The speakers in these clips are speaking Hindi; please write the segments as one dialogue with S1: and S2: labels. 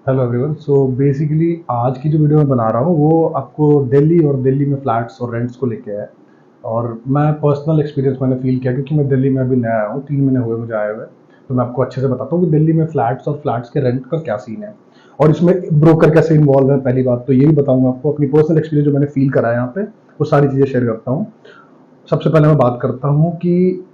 S1: Hello everyone. सो बेसिकली आज की जो वीडियो मैं बना रहा हूँ वो आपको दिल्ली और दिल्ली में फ्लैट्स और रेंट्स को लेके है। और मैं पर्सनल एक्सपीरियंस मैंने फील किया क्योंकि मैं दिल्ली में अभी नया आया हूँ, 3 महीने हुए मुझे आए हुए। तो मैं आपको अच्छे से बताता हूँ कि दिल्ली में फ्लैट्स और फ्लैट्स के रेंट का क्या सीन है और इसमें ब्रोकर कैसे इन्वॉल्व है। पहली बात तो ये भी बताऊंगा आपको, अपनी पर्सनल एक्सपीरियंस जो मैंने फील करा है यहाँ पे वो सारी चीज़ें शेयर करता हूँ। सबसे पहले मैं बात करता हूँ कि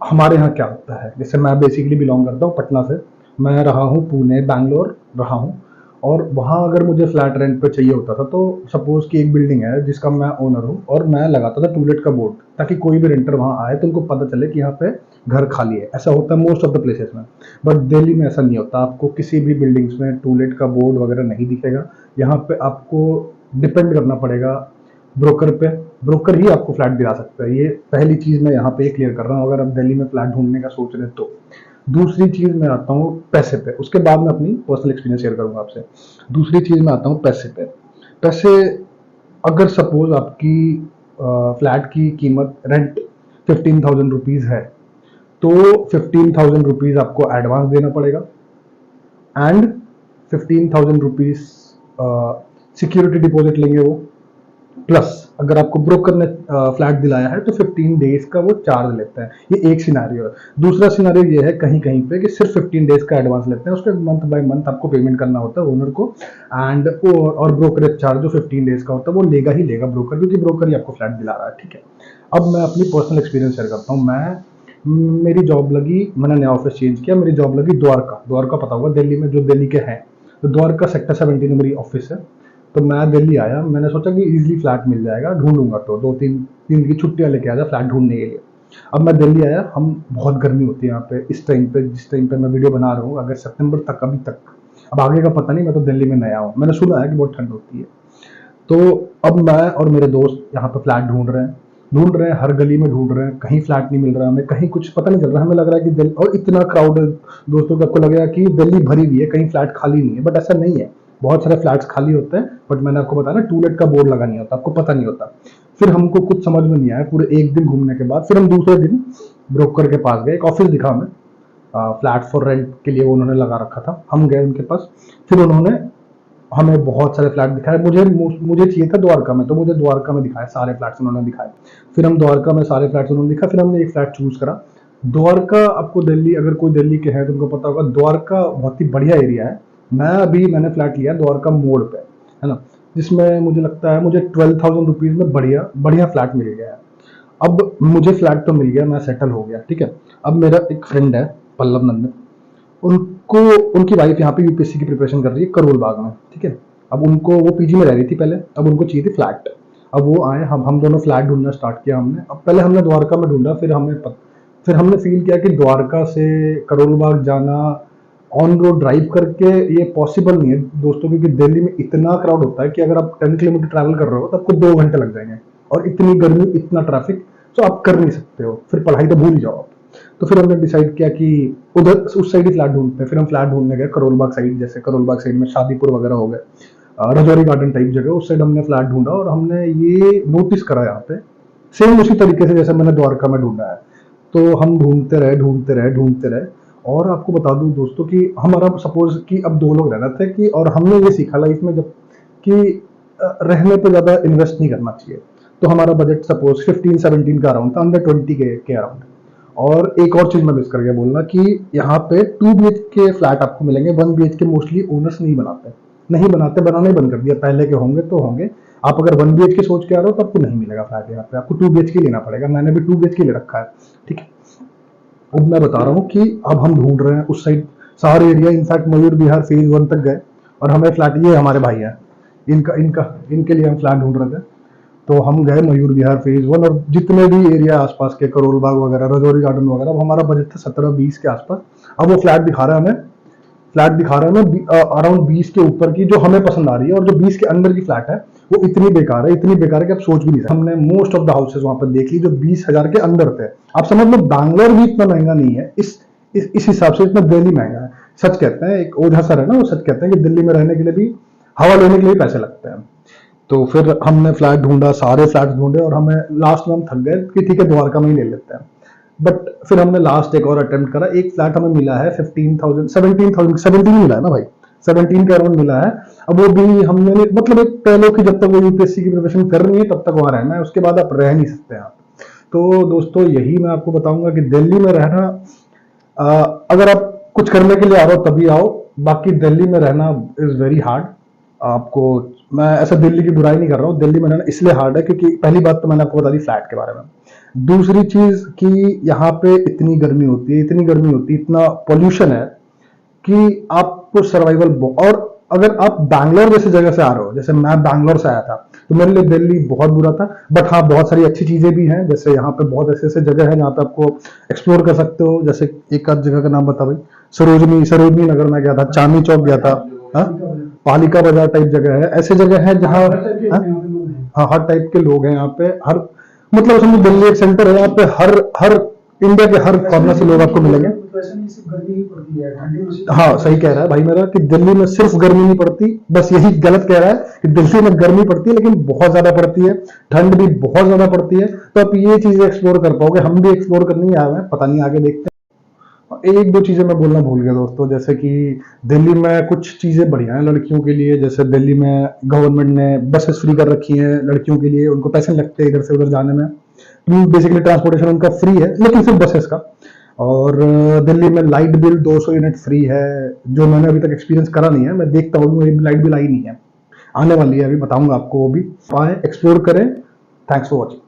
S1: हमारे यहाँ क्या होता है। जैसे मैं बेसिकली बिलोंग करता हूँ पटना से। मैं रहा हूँ पुणे, बैंगलोर रहा हूँ। और वहाँ अगर मुझे फ्लैट रेंट पे चाहिए होता था तो सपोज कि एक बिल्डिंग है जिसका मैं ओनर हूँ और मैं लगाता था टूलेट का बोर्ड, ताकि कोई भी रेंटर वहाँ आए तो उनको पता चले कि यहाँ पे घर खाली है। ऐसा होता है मोस्ट ऑफ द प्लेसेस में। बट दिल्ली में ऐसा नहीं होता, आपको किसी भी बिल्डिंग्स में टूलेट का बोर्ड वगैरह नहीं दिखेगा। यहाँ पे आपको डिपेंड करना पड़ेगा ब्रोकर पे। ब्रोकर ही आपको फ्लैट दिला सकता है। ये पहली चीज मैं यहाँ पे क्लियर कर रहा हूँ अगर आप दिल्ली में फ्लैट ढूंढने का सोच रहे हैं तो। दूसरी चीज मैं आता हूँ पैसे पे, उसके बाद मैं अपनी पर्सनल एक्सपीरियंस शेयर करूंगा आपसे। दूसरी चीज मैं आता हूँ पैसे पे। पैसे, अगर सपोज आपकी फ्लैट की कीमत रेंट 15,000 रुपीज है तो 15,000 रुपीज आपको एडवांस देना पड़ेगा एंड 15,000 रुपीज सिक्योरिटी डिपॉजिट लेंगे वो। प्लस अगर आपको ब्रोकर ने फ्लैट दिलाया है तो 15 डेज का वो चार्ज लेते हैं। ये एक सिनारियो है। दूसरा सिनारियो ये है कहीं कहीं पे कि सिर्फ 15 डेज का एडवांस लेते हैं, उसके मंथ बाय मंथ आपको पेमेंट करना होता है ओनर को। एंड और ब्रोकरेज चार्ज जो 15 डेज का होता है वो लेगा ही लेगा ब्रोकर, क्योंकि ब्रोकर ही आपको फ्लैट दिला रहा है। ठीक है। अब मैं अपनी पर्सनल एक्सपीरियंस शेयर करता हूँ। मेरी जॉब लगी, मैंने नया ऑफिस चेंज किया, मेरी जॉब लगी द्वारका। द्वारका पता होगा दिल्ली में, जो दिल्ली के हैं। तो द्वारका सेक्टर 17 में मेरी ऑफिस है। तो मैं दिल्ली आया, मैंने सोचा कि इजीली फ्लैट मिल जाएगा, ढूंढूंगा तो दो तीन दिन की छुट्टियां लेके आया फ्लैट ढूंढने के लिए। अब मैं दिल्ली आया, हम बहुत गर्मी होती है यहाँ पे इस टाइम पे, जिस टाइम पे मैं वीडियो बना रहा हूँ, अगर सितंबर तक, अभी तक। अब आगे का पता नहीं, मैं तो दिल्ली में नया हूँ, मैंने सुना है कि बहुत ठंड होती है। तो अब मैं और मेरे दोस्त यहाँ पे फ्लैट ढूंढ रहे हैं, हर गली में ढूंढ रहे हैं, कहीं फ्लैट नहीं मिल रहा है हमें, कहीं कुछ पता नहीं चल रहा है। हमें लग रहा है कि दिल्ली, और इतना क्राउड है दोस्तों को, आपको लगेगा कि दिल्ली भरी हुई है, कहीं फ्लैट खाली नहीं है, बट ऐसा नहीं है। बहुत सारे फ्लैट्स खाली होते हैं, बट मैंने आपको बताया ना, टूलेट का बोर्ड लगा नहीं होता, आपको पता नहीं होता। फिर हमको कुछ समझ में नहीं आया, पूरे एक दिन घूमने के बाद फिर हम दूसरे दिन ब्रोकर के पास गए। एक ऑफिस दिखा हमें, फ्लैट फॉर रेंट के लिए वो उन्होंने लगा रखा था। हम गए उनके पास, फिर उन्होंने हमें बहुत सारे फ्लैट दिखाए। मुझे मुझे चाहिए था द्वारका में, तो मुझे द्वारका में दिखाए सारे फ्लैट्स उन्होंने दिखाए। फिर हम द्वारका में सारे फ्लैट्स उन्होंने दिखा, फिर हमने एक फ्लैट चूज करा। द्वारका, आपको दिल्ली, अगर कोई दिल्ली के हैं तो उनको पता होगा, द्वारका बहुत ही बढ़िया एरिया है। मैंने फ्लैट लिया द्वारका मोड़ पे, है ना, जिसमें मुझे लगता है मुझे 12,000 रुपीज में बढ़िया बढ़िया फ्लैट मिल गया है। अब मुझे फ्लैट तो मिल गया, मैं सेटल हो गया, ठीक है। अब मेरा एक फ्रेंड है, पल्लव नंदन, उनको, उनकी वाइफ यहाँ पे यूपीएससी की प्रिपरेशन कर रही है करोल बाग में, ठीक है। अब उनको, वो पीजी में रह रही थी पहले, अब उनको चाहिए थी फ्लैट। अब वो आए, हम दोनों फ्लैट ढूंढना स्टार्ट किया हमने। अब पहले हमने द्वारका में ढूंढा, फिर हमने फील किया कि द्वारका से करोल बाग जाना ऑन रोड ड्राइव करके ये पॉसिबल नहीं है दोस्तों, क्योंकि दिल्ली में इतना क्राउड होता है कि अगर आप 10 किलोमीटर ट्रैवल कर रहे हो तो आपको 2 घंटे लग जाएंगे, और इतनी गर्मी, इतना ट्रैफिक, तो आप कर नहीं सकते हो, फिर पढ़ाई तो भूल ही जाओ आप। तो फिर हमने डिसाइड किया कि उधर उस साइड ही फ्लैट ढूंढते हैं। फिर हम फ्लैट ढूंढने गए करोल बाग साइड, जैसे करोल बाग साइड में शादीपुर वगैरह हो गए, रजौरी गार्डन टाइप जगह, उस साइड हमने फ्लैट ढूंढा। और हमने ये नोटिस करा यहाँ पे, सेम उसी तरीके से जैसे मैंने द्वारका में ढूंढा है। तो हम ढूंढते रहे। और आपको बता दूं दोस्तों कि हमारा, सपोज कि अब 2 लोग रहना थे, कि और हमने ये सीखा लाइफ में जब कि रहने पे ज्यादा इन्वेस्ट नहीं करना चाहिए। तो हमारा बजट सपोज 15-17 का अराउंड था, अंडर 20 के अराउंड। और एक और चीज मैं मिस कर गया बोलना, कि यहाँ पे 2 BHK के फ्लैट आपको मिलेंगे, 1 BHK मोस्टली ओनर्स नहीं बनाते, बनाना ही बंद कर दिया। पहले के होंगे तो होंगे, आप अगर 1 BHK सोच के आ रहे हो तो आपको नहीं मिलेगा फ्लैट यहाँ पे, आपको 2 BHK लेना पड़ेगा। मैंने भी 2 BHK ले रखा है, ठीक है। अब मैं बता रहा हूँ कि अब हम ढूंढ रहे हैं उस साइड सारे area, in fact Mayur Vihar phase 1 तक गए, और हमें फ्लैट, ये हमारे भाई हैं, इनका इनका इनके लिए हम फ्लैट ढूंढ रहे थे। तो हम गए मयूर विहार फेज 1 और जितने भी एरिया आसपास के, करोल बाग वगैरह, रजौरी गार्डन वगैरह। अब हमारा बजट था 17-20 के आसपास। अब वो फ्लैट दिखा रहा है हमें अराउंड 20 के ऊपर की, जो हमें पसंद आ रही है। और जो 20 के अंदर की फ्लैट है वो इतनी बेकार है कि आप सोच भी नहीं सकते। हमने मोस्ट ऑफ द हाउसेज वहां पर देख ली जो 20,000 के अंदर थे। आप समझ लो बैंगलोर भी इतना महंगा नहीं है, इस हिसाब से इतना दिल्ली महंगा है। सच कहते हैं, एक ओझा सर है ना, वो सच कहते हैं कि दिल्ली में रहने के लिए भी, हवा लेने के लिए पैसे लगते हैं। तो फिर हमने फ्लैट ढूंढा, सारे फ्लैट ढूंढे, और हमें लास्ट में हम थक गए कि ठीक है द्वारका में ही ले लेते हैं। बट फिर हमने लास्ट एक और अटेम्प्ट करा, एक फ्लैट हमें मिला है 15,000, 17,000, 17 मिला है ना भाई, 17 के अराउंड मिला है। अब वो भी हमने मतलब एक कह लो कि जब तक वो यूपीएससी की प्रिपरेशन कर रही है तब तक वहां रहना है, उसके बाद आप रह नहीं सकते आप। तो दोस्तों यही मैं आपको बताऊंगा कि दिल्ली में रहना, अगर आप कुछ करने के लिए आ रहे हो तभी आओ, बाकी दिल्ली में रहना इज वेरी हार्ड। आपको, मैं ऐसा दिल्ली की बुराई नहीं कर रहा हूँ, दिल्ली में रहना इसलिए हार्ड है क्योंकि पहली बात तो मैंने आपको बता दी फ्लैट के बारे में। दूसरी चीज कि यहाँ पे इतनी गर्मी होती है, इतनी गर्मी होती है, इतना पोल्यूशन है कि आपको सर्वाइवल, और अगर आप बैंगलोर जैसी जगह से आ रहे हो, जैसे मैं बैंगलोर से आया था, तो मेरे लिए दिल्ली बहुत बुरा था। बट हाँ, बहुत सारी अच्छी चीजें भी हैं, जैसे यहाँ पे बहुत ऐसे ऐसे जगह है जहाँ पे आपको एक्सप्लोर कर सकते हो। जैसे एक आध जगह का नाम बता भाई, सरोजनी नगर में गया था, चांदनी चौक गया था, हाँ, पालिका बाजार टाइप जगह है, ऐसे जगह है जहाँ, हाँ, हर टाइप के लोग हैं यहाँ पे, हर, मतलब समझो दिल्ली एक सेंटर है, यहाँ पे हर हर इंडिया के हर कॉर्नर से लोग आपको मिलेंगे। हाँ, सही कह रहा है भाई मेरा कि दिल्ली में सिर्फ गर्मी नहीं पड़ती, बस यही गलत कह रहा है कि दिल्ली में गर्मी पड़ती है लेकिन बहुत ज्यादा पड़ती है, ठंड भी बहुत ज्यादा पड़ती है। तो आप ये चीजें एक्सप्लोर कर पाओगे, हम भी एक्सप्लोर करने ही आए हैं, पता नहीं आगे देखते हैं। एक दो चीजें मैं बोलना भूल गया दोस्तों, जैसे कि दिल्ली में कुछ चीजें बढ़िया हैं लड़कियों के लिए। जैसे दिल्ली में गवर्नमेंट ने बसेस फ्री कर रखी हैं लड़कियों के लिए, उनको पैसे लगते हैं इधर से उधर जाने में, बेसिकली ट्रांसपोर्टेशन उनका फ्री है लेकिन सिर्फ बसेस का। और दिल्ली में लाइट बिल 200 यूनिट फ्री है, जो मैंने अभी तक एक्सपीरियंस करा नहीं है, मैं देखता हूँ, मेरी लाइट बिल आई नहीं है, आने वाली है, अभी बताऊंगा आपको वो भी। आए, एक्सप्लोर करें। Thanks for watching.